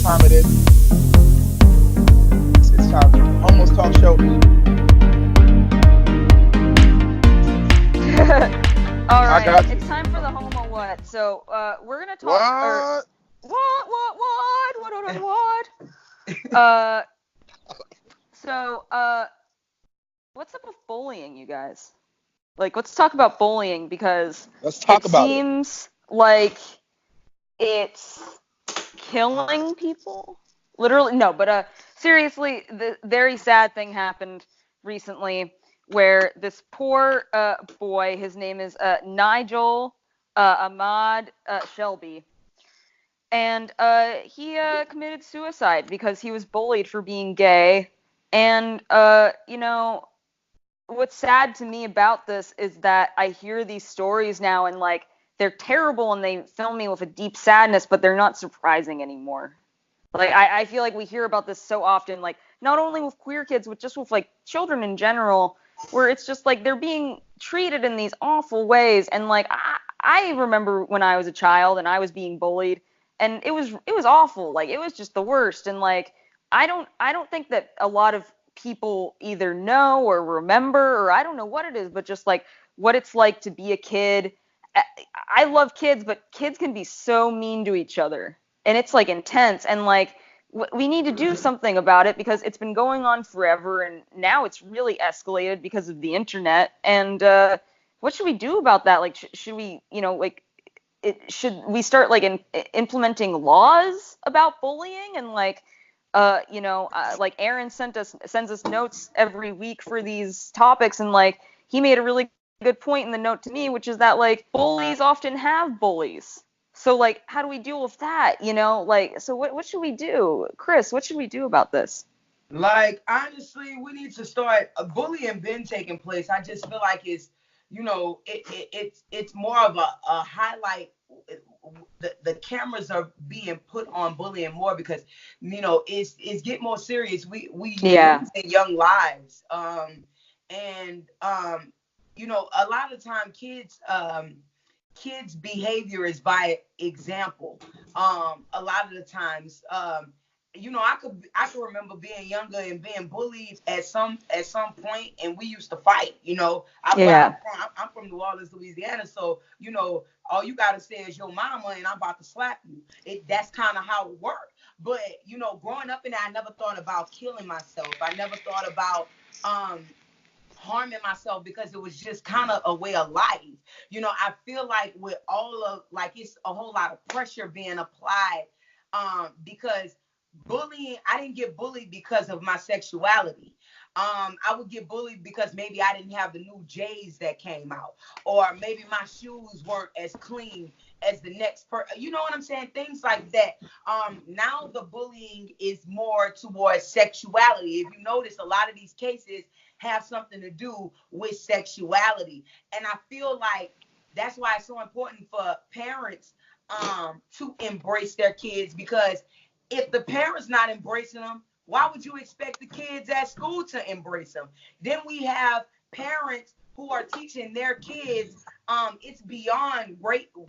time it is. It's time for Homos Talk Show. All I right, got you. it's time for the homo what. So we're gonna talk. Or What? what? Uh, so what's up with bullying, you guys? Like, let's talk about bullying because Let's talk it about it. seems like it's killing people. Literally, no, but seriously, the very sad thing happened recently where this poor boy, his name is Nigel Ahmad Shelby, and he committed suicide because he was bullied for being gay. And what's sad to me about this is that I hear these stories now and like they're terrible and they fill me with a deep sadness, but they're not surprising anymore. Like I feel like we hear about this so often, like not only with queer kids, but just with like children in general, where it's just like they're being treated in these awful ways. And like I remember when I was a child and I was being bullied, and it was awful. Like it was just the worst. And like I don't think that a lot of people either know or remember, or I don't know what it is, but just like what it's like to be a kid. I love kids, but kids can be so mean to each other, and it's like intense, and like we need to do something about it because it's been going on forever, and now it's really escalated because of the internet. And what should we do about that? Like should we, like should we start like implementing laws about bullying? And like like Aaron sends us notes every week for these topics, and like he made a really good point in the note to me, which is that like bullies often have bullies. So like how do we deal with that? Like, so what should we do? Chris, what should we do about this? Like honestly, we need to start. Bullying been taking place. I just feel like it's more of a highlight. The cameras are being put on bullying more because it's getting more serious. We Yeah. losing young lives. And a lot of time kids behavior is by example. A lot of the times, I could remember being younger and being bullied at some point, and we used to fight. Yeah. I'm from New Orleans, Louisiana, so all you gotta say is your mama, and I'm about to slap you. That's kind of how it worked. But growing up in that, I never thought about killing myself. I never thought about harming myself because it was just kind of a way of life. I feel like with all of like it's a whole lot of pressure being applied because bullying, I didn't get bullied because of my sexuality. I would get bullied because maybe I didn't have the new J's that came out, or maybe my shoes weren't as clean as the next person. You know what I'm saying? Things like that. Now the bullying is more towards sexuality. If you notice, a lot of these cases have something to do with sexuality, and I feel like that's why it's so important for parents to embrace their kids, because if the parents not embracing them, why would you expect the kids at school to embrace them? Then we have parents who are teaching their kids. It's beyond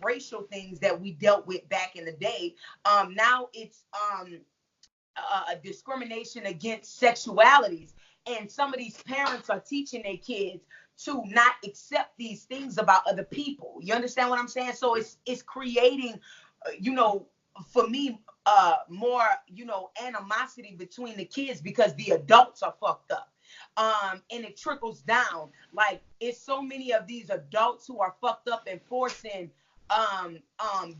racial things that we dealt with back in the day. Now it's a discrimination against sexualities, and some of these parents are teaching their kids to not accept these things about other people. You understand what I'm saying? So it's creating, you know, for me, more, animosity between the kids because the adults are fucked up. And it trickles down. Like it's so many of these adults who are fucked up and forcing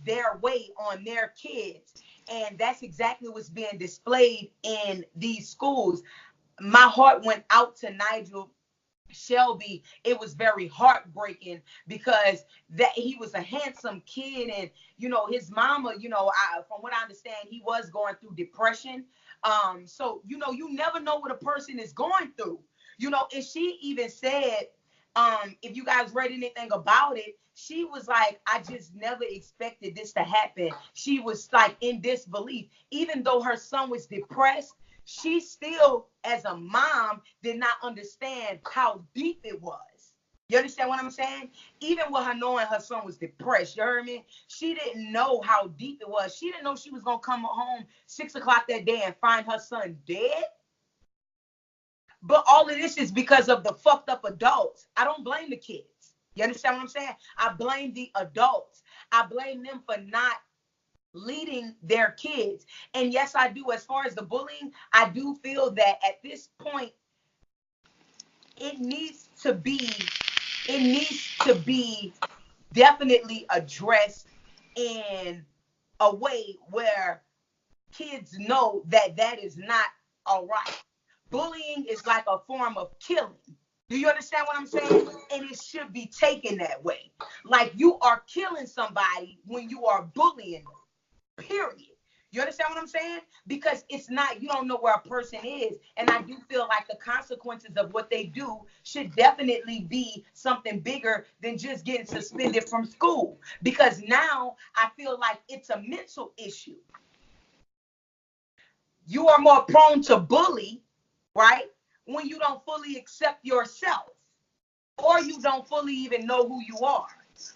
their way on their kids. And that's exactly what's being displayed in these schools. My heart went out to Nigel Shelby. It was very heartbreaking because that he was a handsome kid, and his mama, from what I understand, he was going through depression. So you never know what a person is going through. And she even said, if you guys read anything about it, she was like, I just never expected this to happen. She was like in disbelief, even though her son was depressed. She still, as a mom, did not understand how deep it was. You understand what I'm saying? Even with her knowing her son was depressed, you heard me? She didn't know how deep it was. She didn't know she was going to come home 6 o'clock that day and find her son dead. But all of this is because of the fucked up adults. I don't blame the kids. You understand what I'm saying? I blame the adults. I blame them for not leading their kids. And yes, I do. As far as the bullying, I do feel that at this point, it needs to be definitely addressed in a way where kids know that that is not all right. Bullying is like a form of killing. Do you understand what I'm saying? And it should be taken that way. Like you are killing somebody when you are bullying them, period. You understand what I'm saying? Because it's not, you don't know where a person is. And I do feel like the consequences of what they do should definitely be something bigger than just getting suspended from school. Because now I feel like it's a mental issue. You are more prone to bully, right? When you don't fully accept yourself or you don't fully even know who you are.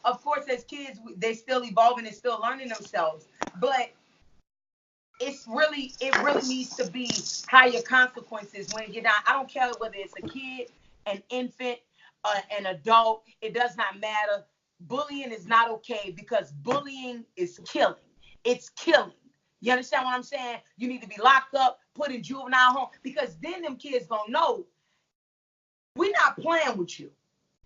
Of course, as kids, they're still evolving and still learning themselves. But it really needs to be higher consequences when you get down. I don't care whether it's a kid, an infant, an adult. It does not matter. Bullying is not okay because bullying is killing. It's killing. You understand what I'm saying? You need to be locked up, put in juvenile home, because then them kids gonna know we're not playing with you.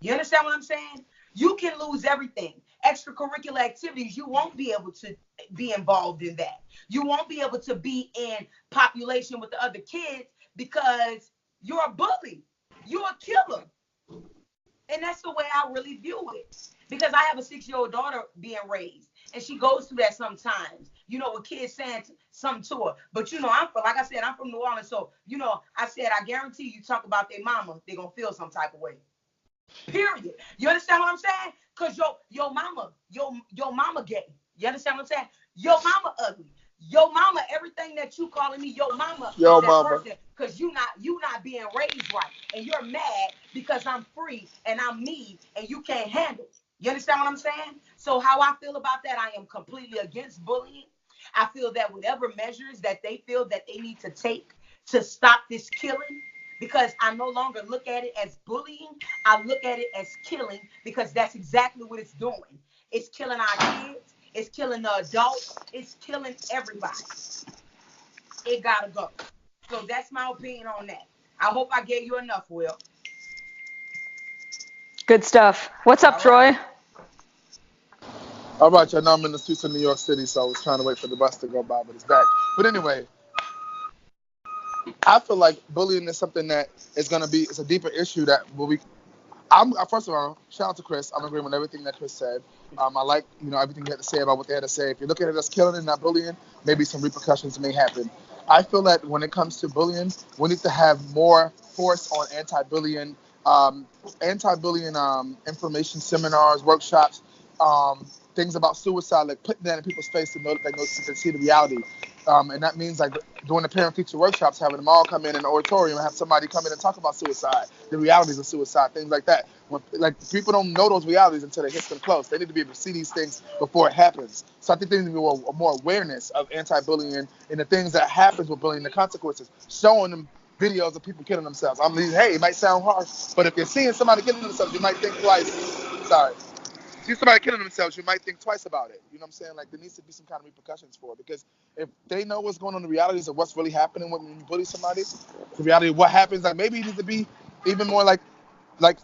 You understand what I'm saying? You can lose everything. Extracurricular activities, you won't be able to be involved in that. You won't be able to be in population with the other kids because you're a bully. You're a killer. And that's the way I really view it. Because I have a 6-year-old daughter being raised. And she goes through that sometimes. You know, with kids saying something to her. But, you know, like I said, I'm from New Orleans. So, you know, I said, I guarantee you talk about their mama, they're going to feel some type of way. Period. You understand what I'm saying? Because your mama gay. You understand what I'm saying? Your mama ugly. Your mama, everything that you calling me, your mama. Yo, mama. Because you not being raised right. And you're mad because I'm free and I'm me and you can't handle it. You understand what I'm saying? So how I feel about that, I am completely against bullying. I feel that whatever measures that they feel that they need to take to stop this killing, because I no longer look at it as bullying. I look at it as killing because that's exactly what it's doing. It's killing our kids. It's killing the adults. It's killing everybody. It gotta go. So that's my opinion on that. I hope I gave you enough, Will. Good stuff. What's up, Troy? All right, y'all know I'm in the streets of New York City, so I was trying to wait for the bus to go by, but it's back. But anyway, I feel like bullying is something that is going to be, it's a deeper issue that will be, first of all, shout out to Chris. I'm agreeing with everything that Chris said. I like, you know, everything he had to say about what they had to say. If you're looking at it as killing and not bullying, maybe some repercussions may happen. I feel that when it comes to bullying, we need to have more force on anti-bullying information seminars, workshops, things about suicide, like putting that in people's face to know that they can see the reality. And that means like doing the parent-teacher workshops, having them all come in the auditorium and have somebody come in and talk about suicide, the realities of suicide, things like that. When, like, people don't know those realities until it hits them close. They need to be able to see these things before it happens. So I think there needs to be more awareness of anti-bullying and the things that happens with bullying, the consequences, showing them videos of people killing themselves. I mean, hey, it might sound harsh, but if you're seeing somebody killing themselves, you might think twice. Sorry. See somebody killing themselves, you might think twice about it. You know what I'm saying? Like, there needs to be some kind of repercussions for it. Because if they know what's going on, the realities of what's really happening when you bully somebody, the reality of what happens, like, maybe it needs to be even more like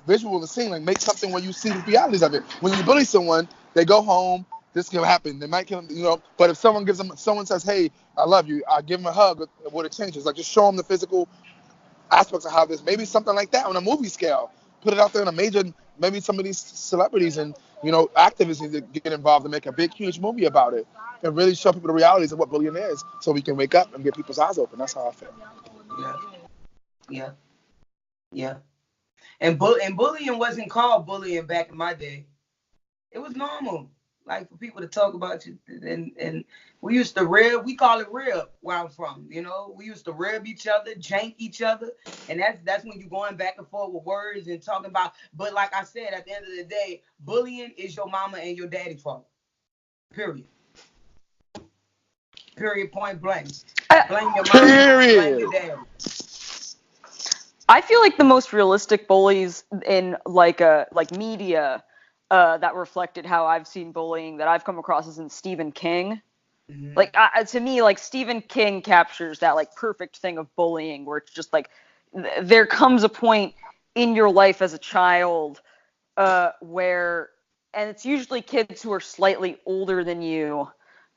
visual to see, like, make something where you see the realities of it. When you bully someone, they go home, this can happen. They might kill them, you know. But if someone says, hey, I love you, I give them a hug, what it changes. Like, just show them the physical aspects of how this, maybe something like that on a movie scale. Put it out there in a major, maybe some of these celebrities and, you know, activists need to get involved and make a big, huge movie about it and really show people the realities of what bullying is so we can wake up and get people's eyes open. That's how I feel. Yeah. And bullying wasn't called bullying back in my day. It was normal. like for people to talk about you. And we used to rib, we call it rib where I'm from. You know, we used to rib each other, jank each other, and that's when you're going back and forth with words and talking about. But like I said, at the end of the day, bullying is your mama and your daddy fault. Period. Period. Point blank. Blame your mama. Blame your daddy. I feel like the most realistic bullies in like media that reflected how I've seen bullying that I've come across is in Stephen King. Mm-hmm. Like to me, like Stephen King captures that like perfect thing of bullying, where it's just like there comes a point in your life as a child where, and it's usually kids who are slightly older than you.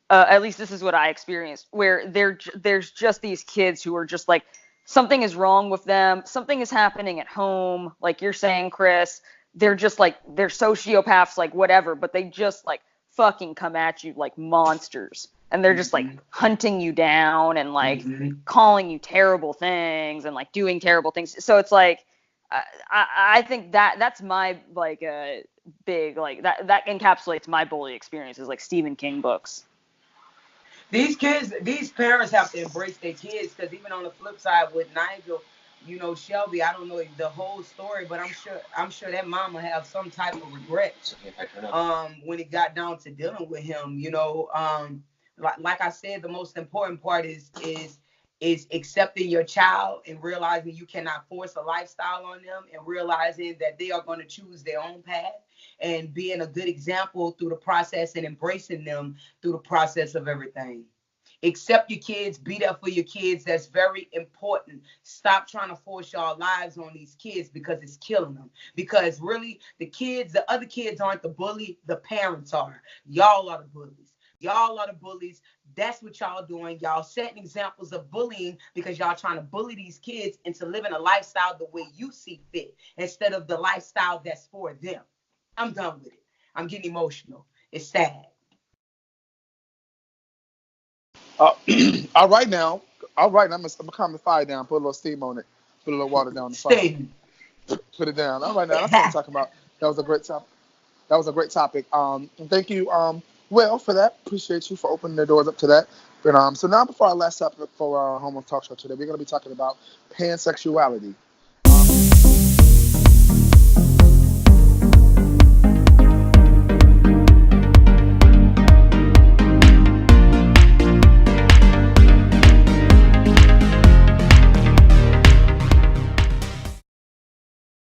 At least this is what I experienced, where there's just these kids who are just like, something is wrong with them, something is happening at home, like you're saying, Chris. They're just like, they're sociopaths, like whatever, but they just like fucking come at you like monsters. And they're just like hunting you down and like calling you terrible things and like doing terrible things. So it's like, I think that's my like big, like that encapsulates my bully experiences, like Stephen King books. These kids, these parents have to embrace their kids, because even on the flip side with Nigel, you know, Shelby, I don't know the whole story, but I'm sure that mama have some type of regret when it got down to dealing with him. You know, like I said, the most important part is accepting your child and realizing you cannot force a lifestyle on them, and realizing that they are going to choose their own path, and being a good example through the process and embracing them through the process of everything. Accept your kids, be there for your kids. That's very important. Stop trying to force y'all lives on these kids, because it's killing them. Because really, the other kids aren't the bully, the parents are. Y'all are the bullies. Y'all are the bullies. That's what y'all doing. Y'all setting examples of bullying, because y'all trying to bully these kids into living a lifestyle the way you see fit, instead of the lifestyle that's for them. I'm done with it. I'm getting emotional. It's sad. All right now. I'm gonna calm the fire down. Put a little steam on it. Put a little water down the fire. Steam. Put it down. All right now. That's what I'm talking about. That was a great topic. And thank you, Will, for that. Appreciate you for opening the doors up to that. But so now, before our last topic for our Homos Talk Show today, we're gonna be talking about pansexuality.